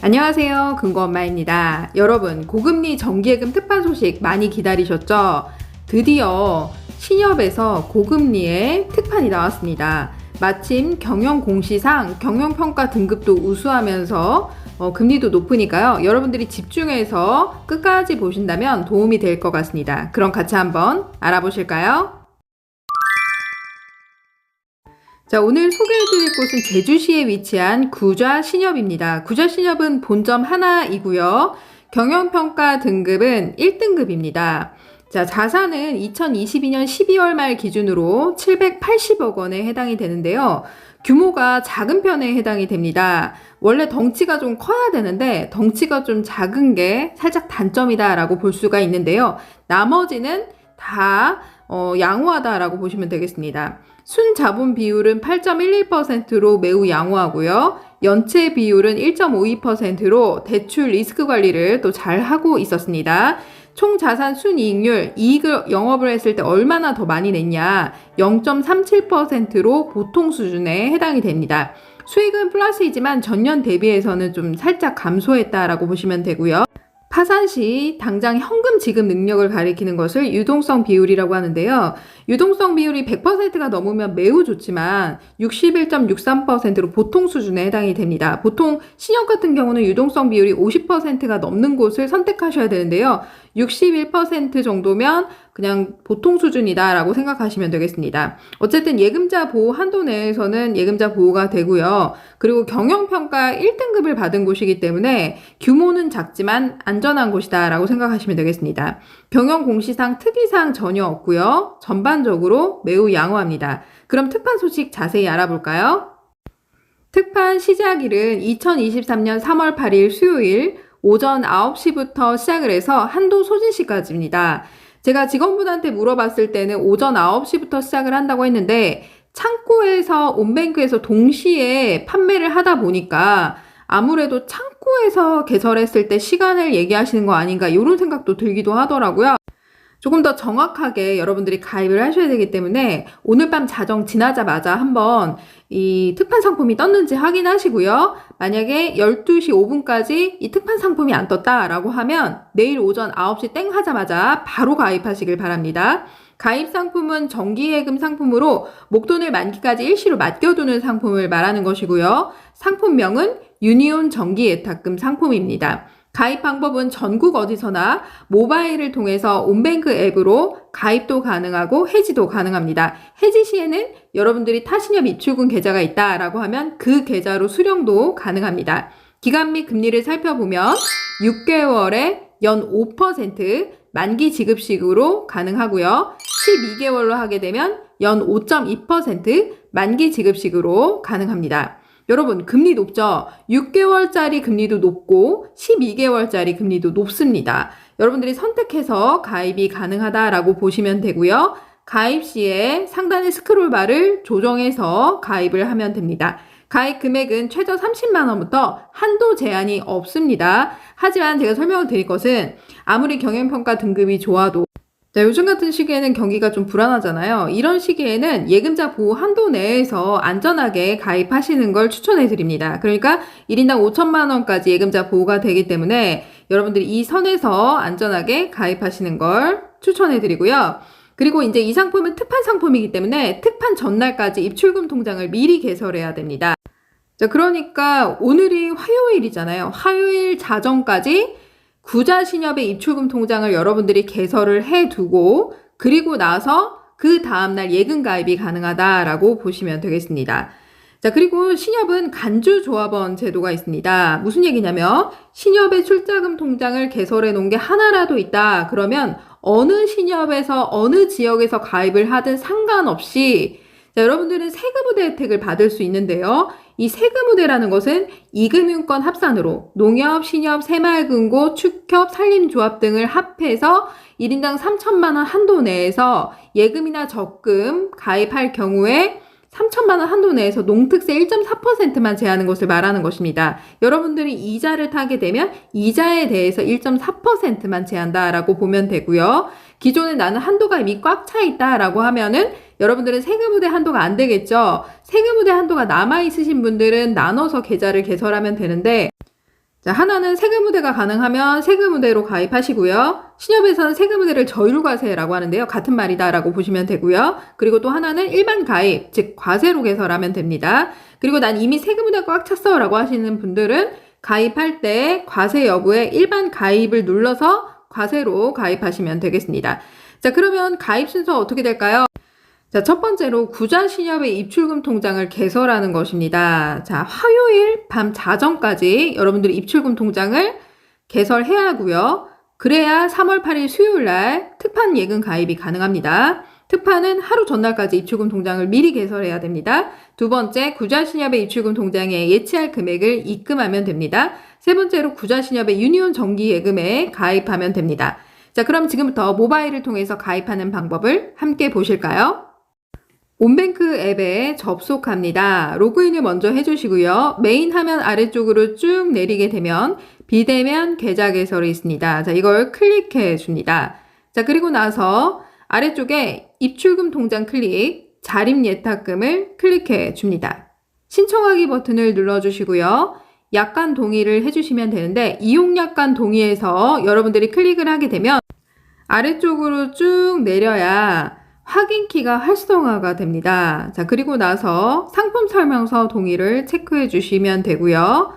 안녕하세요. 근거엄마입니다. 여러분, 고금리 정기예금 특판 소식 많이 기다리셨죠? 드디어 신협에서 고금리의 특판이 나왔습니다. 마침 경영공시상 경영평가 등급도 우수하면서 금리도 높으니까요. 여러분들이 집중해서 끝까지 보신다면 도움이 될 것 같습니다. 그럼 같이 한번 알아보실까요? 자, 오늘 소개해드릴 곳은 제주시에 위치한 구좌신협입니다. 구좌신협은 본점 하나이고요. 경영평가 등급은 1등급입니다. 자, 자산은 2022년 12월 말 기준으로 780억 원에 해당이 되는데요. 규모가 작은 편에 해당이 됩니다. 원래 덩치가 좀 커야 되는데 덩치가 좀 작은 게 살짝 단점이다라고 볼 수가 있는데요. 나머지는 다 양호하다라고 보시면 되겠습니다. 순자본 비율은 8.11%로 매우 양호하고요. 연체 비율은 1.52%로 대출 리스크 관리를 또 잘 하고 있었습니다. 총 자산 순이익률, 이익을 영업을 했을 때 얼마나 더 많이 냈냐, 0.37%로 보통 수준에 해당이 됩니다. 수익은 플러스이지만 전년 대비해서는 좀 살짝 감소했다라고 보시면 되고요. 파산 시 당장 현금 지급 능력을 가리키는 것을 유동성 비율이라고 하는데요. 유동성 비율이 100%가 넘으면 매우 좋지만 61.63%로 보통 수준에 해당이 됩니다. 보통 신협 같은 경우는 유동성 비율이 50%가 넘는 곳을 선택하셔야 되는데요. 61% 정도면 그냥 보통 수준이다라고 생각하시면 되겠습니다. 어쨌든 예금자 보호 한도 내에서는 예금자 보호가 되고요. 그리고 경영평가 1등급을 받은 곳이기 때문에 규모는 작지만 안전한 곳이다라고 생각하시면 되겠습니다. 경영공시상 특이사항 전혀 없고요. 전반적으로 매우 양호합니다. 그럼 특판 소식 자세히 알아볼까요? 특판 시작일은 2023년 3월 8일 수요일 오전 9시부터 시작을 해서 한도 소진 시까지입니다. 제가 직원분한테 물어봤을 때는 오전 9시부터 시작을 한다고 했는데 창구에서 온뱅크에서 동시에 판매를 하다 보니까 아무래도 창구에서 개설했을 때 시간을 얘기하시는 거 아닌가 이런 생각도 들기도 하더라고요. 조금 더 정확하게 여러분들이 가입을 하셔야 되기 때문에 오늘 밤 자정 지나자마자 한번 이 특판 상품이 떴는지 확인하시고요. 만약에 12시 5분까지 이 특판 상품이 안 떴다라고 하면 내일 오전 9시 땡 하자마자 바로 가입하시길 바랍니다. 가입 상품은 정기예금 상품으로 목돈을 만기까지 일시로 맡겨두는 상품을 말하는 것이고요. 상품명은 유니온 정기예탁금 상품입니다. 가입 방법은 전국 어디서나 모바일을 통해서 온뱅크 앱으로 가입도 가능하고 해지도 가능합니다. 해지 시에는 여러분들이 타신협 입출금 계좌가 있다라고 하면 그 계좌로 수령도 가능합니다. 기간 및 금리를 살펴보면 6개월에 연 5% 만기 지급식으로 가능하고요. 12개월로 하게 되면 연 5.2% 만기 지급식으로 가능합니다. 여러분, 금리 높죠? 6개월짜리 금리도 높고 12개월짜리 금리도 높습니다. 여러분들이 선택해서 가입이 가능하다라고 보시면 되고요. 가입 시에 상단의 스크롤바를 조정해서 가입을 하면 됩니다. 가입 금액은 최저 30만 원부터 한도 제한이 없습니다. 하지만 제가 설명을 드릴 것은 아무리 경영평가 등급이 좋아도 자, 요즘 같은 시기에는 경기가 좀 불안하잖아요. 이런 시기에는 예금자 보호 한도 내에서 안전하게 가입하시는 걸 추천해 드립니다. 그러니까 1인당 5천만 원까지 예금자 보호가 되기 때문에 여러분들이 이 선에서 안전하게 가입하시는 걸 추천해 드리고요. 그리고 이제 이 상품은 특판 상품이기 때문에 특판 전날까지 입출금 통장을 미리 개설해야 됩니다. 자, 그러니까 오늘이 화요일이잖아요. 화요일 자정까지 구좌신협의 입출금 통장을 여러분들이 개설을 해두고 그리고 나서 그 다음날 예금 가입이 가능하다라고 보시면 되겠습니다. 자, 그리고 신협은 간주조합원 제도가 있습니다. 무슨 얘기냐면 신협의 출자금 통장을 개설해 놓은 게 하나라도 있다. 그러면 어느 신협에서 어느 지역에서 가입을 하든 상관없이 자, 여러분들은 세금우대 혜택을 받을 수 있는데요. 이 세금우대라는 것은 이금융권 합산으로 농협, 신협, 새마을금고, 축협, 산림조합 등을 합해서 1인당 3천만 원 한도 내에서 예금이나 적금 가입할 경우에 3천만 원 한도 내에서 농특세 1.4%만 제하는 것을 말하는 것입니다. 여러분들이 이자를 타게 되면 이자에 대해서 1.4%만 제한다라고 보면 되고요. 기존에 나는 한도가 이미 꽉 차 있다라고 하면은 여러분들은 세금우대 한도가 안 되겠죠. 세금우대 한도가 남아있으신 분들은 나눠서 계좌를 개설하면 되는데 자, 하나는 세금우대가 가능하면 세금우대로 가입하시고요. 신협에서는 세금우대를 저율과세라고 하는데요. 같은 말이다라고 보시면 되고요. 그리고 또 하나는 일반 가입, 즉 과세로 개설하면 됩니다. 그리고 난 이미 세금우대가 꽉 찼어 라고 하시는 분들은 가입할 때 과세 여부에 일반 가입을 눌러서 과세로 가입하시면 되겠습니다. 자, 그러면 가입 순서 어떻게 될까요? 자, 첫 번째로 구자신협의 입출금 통장을 개설하는 것입니다. 자, 화요일 밤 자정까지 여러분들이 입출금 통장을 개설해야 하고요. 그래야 3월 8일 수요일 날 특판 예금 가입이 가능합니다. 특판은 하루 전날까지 입출금 통장을 미리 개설해야 됩니다. 두 번째, 구자신협의 입출금 통장에 예치할 금액을 입금하면 됩니다. 세 번째로 구자신협의 유니온 정기예금에 가입하면 됩니다. 자, 그럼 지금부터 모바일을 통해서 가입하는 방법을 함께 보실까요? 온뱅크 앱에 접속합니다. 로그인을 먼저 해주시고요. 메인 화면 아래쪽으로 쭉 내리게 되면 비대면 계좌 개설이 있습니다. 자, 이걸 클릭해 줍니다. 자, 그리고 나서 아래쪽에 입출금 통장 클릭, 자립 예탁금을 클릭해 줍니다. 신청하기 버튼을 눌러주시고요. 약관 동의를 해주시면 되는데 이용 약관 동의에서 여러분들이 클릭을 하게 되면 아래쪽으로 쭉 내려야 확인키가 활성화가 됩니다. 자, 그리고 나서 상품 설명서 동의를 체크해 주시면 되고요.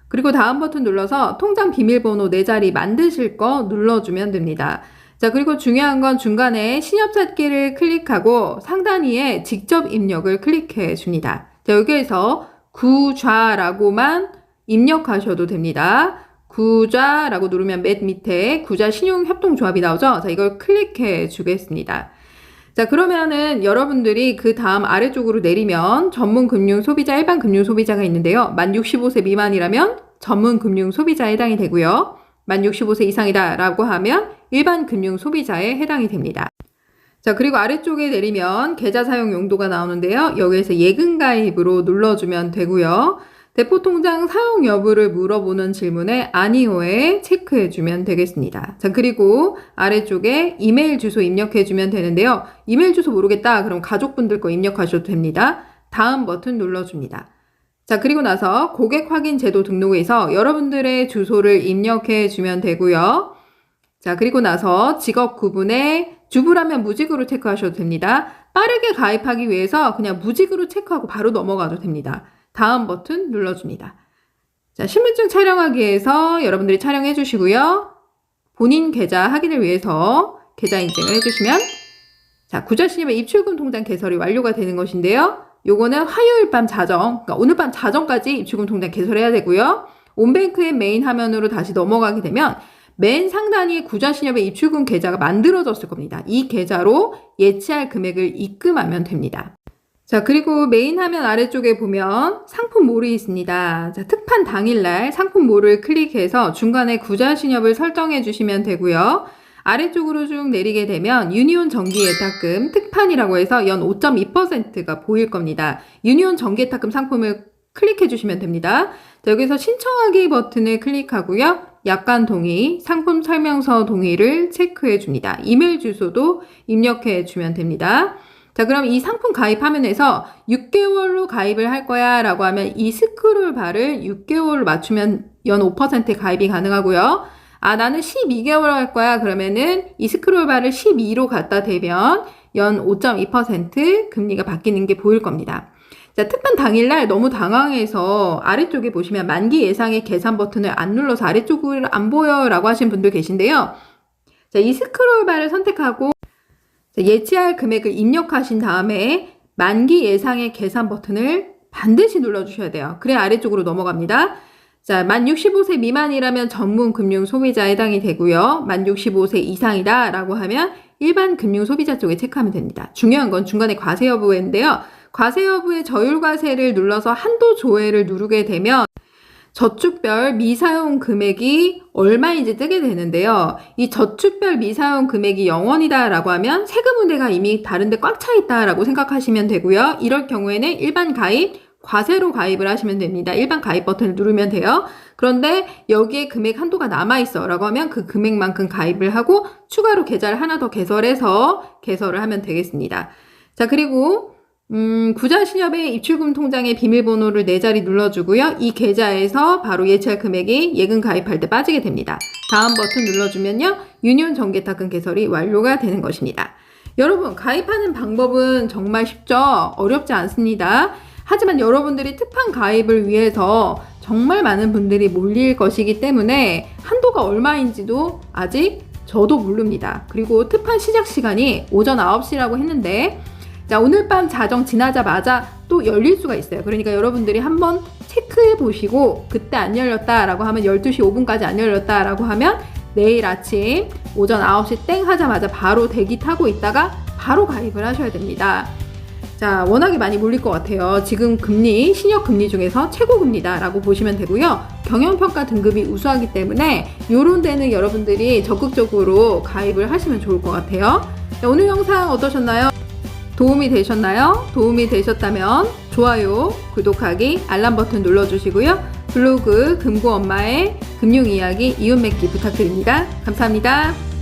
그리고 다음 버튼 눌러서 통장 비밀번호 4자리 만드실 거 눌러주면 됩니다. 자, 그리고 중요한 건 중간에 신협 찾기를 클릭하고 상단 위에 직접 입력을 클릭해 줍니다. 자, 여기에서 구좌라고만 입력하셔도 됩니다. 구좌라고 누르면 맨 밑에 구자신용협동조합이 나오죠? 자, 이걸 클릭해 주겠습니다. 자, 그러면은 여러분들이 그 다음 아래쪽으로 내리면 전문금융소비자, 일반금융소비자가 있는데요. 만 65세 미만이라면 전문금융소비자에 해당이 되고요. 만 65세 이상이다 라고 하면 일반금융소비자에 해당이 됩니다. 자, 그리고 아래쪽에 내리면 계좌 사용 용도가 나오는데요. 여기에서 예금가입으로 눌러주면 되고요. 대포통장 사용 여부를 물어보는 질문에 아니오에 체크해주면 되겠습니다. 자, 그리고 아래쪽에 이메일 주소 입력해주면 되는데요. 이메일 주소 모르겠다. 그럼 가족분들 거 입력하셔도 됩니다. 다음 버튼 눌러줍니다. 자, 그리고 나서 고객 확인 제도 등록에서 여러분들의 주소를 입력해주면 되고요. 자, 그리고 나서 직업 구분에 주부라면 무직으로 체크하셔도 됩니다. 빠르게 가입하기 위해서 그냥 무직으로 체크하고 바로 넘어가도 됩니다. 다음 버튼 눌러줍니다. 자, 신분증 촬영하기에서 여러분들이 촬영해 주시고요. 본인 계좌 확인을 위해서 계좌 인증을 해주시면 자, 구자신협의 입출금 통장 개설이 완료가 되는 것인데요. 요거는 화요일 밤 자정, 그러니까 오늘 밤 자정까지 입출금 통장 개설해야 되고요. 온뱅크의 메인 화면으로 다시 넘어가게 되면 맨 상단에 구자신협의 입출금 계좌가 만들어졌을 겁니다. 이 계좌로 예치할 금액을 입금하면 됩니다. 자, 그리고 메인 화면 아래쪽에 보면 상품몰이 있습니다. 자, 특판 당일날 상품몰을 클릭해서 중간에 구자신협을 설정해 주시면 되고요. 아래쪽으로 쭉 내리게 되면 유니온 정기예탁금 특판이라고 해서 연 5.2%가 보일 겁니다. 유니온 정기예탁금 상품을 클릭해 주시면 됩니다. 자, 여기서 신청하기 버튼을 클릭하고요. 약관 동의, 상품 설명서 동의를 체크해 줍니다. 이메일 주소도 입력해 주면 됩니다. 자, 그럼 이 상품 가입 화면에서 6개월로 가입을 할 거야 라고 하면 이 스크롤 바를 6개월로 맞추면 연 5% 가입이 가능하고요. 아, 나는 12개월 할 거야 그러면은 이 스크롤 바를 12로 갖다 대면 연 5.2% 금리가 바뀌는 게 보일 겁니다. 자, 특판 당일날 너무 당황해서 아래쪽에 보시면 만기 예상의 계산 버튼을 안 눌러서 아래쪽을 안 보여 라고 하신 분들 계신데요. 자, 이 스크롤 바를 선택하고 예치할 금액을 입력하신 다음에 만기 예상의 계산 버튼을 반드시 눌러주셔야 돼요. 그래야 아래쪽으로 넘어갑니다. 자, 만 65세 미만이라면 전문 금융 소비자에 해당이 되고요. 만 65세 이상이다 라고 하면 일반 금융 소비자 쪽에 체크하면 됩니다. 중요한 건 중간에 과세 여부인데요. 과세 여부의 저율 과세를 눌러서 한도 조회를 누르게 되면 저축별 미사용 금액이 얼마인지 뜨게 되는데요. 이 저축별 미사용 금액이 0원이다 라고 하면 세금 우대가 이미 다른데 꽉 차 있다 라고 생각하시면 되고요. 이럴 경우에는 일반 가입, 과세로 가입을 하시면 됩니다. 일반 가입 버튼을 누르면 돼요. 그런데 여기에 금액 한도가 남아있어 라고 하면 그 금액만큼 가입을 하고 추가로 계좌를 하나 더 개설해서 개설을 하면 되겠습니다. 자, 그리고 구자신협의 입출금 통장의 비밀번호를 4자리 눌러주고요. 이 계좌에서 바로 예치할 금액이 예금 가입할 때 빠지게 됩니다. 다음 버튼 눌러주면요. 유니온 정기예탁금 개설이 완료가 되는 것입니다. 여러분, 가입하는 방법은 정말 쉽죠? 어렵지 않습니다. 하지만 여러분들이 특판 가입을 위해서 정말 많은 분들이 몰릴 것이기 때문에 한도가 얼마인지도 아직 저도 모릅니다. 그리고 특판 시작 시간이 오전 9시라고 했는데 자, 오늘 밤 자정 지나자마자 또 열릴 수가 있어요. 그러니까 여러분들이 한번 체크해 보시고 그때 안 열렸다라고 하면 12시 5분까지 안 열렸다라고 하면 내일 아침 오전 9시 땡 하자마자 바로 대기 타고 있다가 바로 가입을 하셔야 됩니다. 자, 워낙에 많이 몰릴 것 같아요. 지금 금리, 신협 금리 중에서 최고 금리다라고 보시면 되고요. 경영평가 등급이 우수하기 때문에 이런 데는 여러분들이 적극적으로 가입을 하시면 좋을 것 같아요. 자, 오늘 영상 어떠셨나요? 도움이 되셨나요? 도움이 되셨다면 좋아요, 구독하기, 알람 버튼 눌러주시고요. 블로그 금고 엄마의 금융 이야기 이웃 맺기 부탁드립니다. 감사합니다.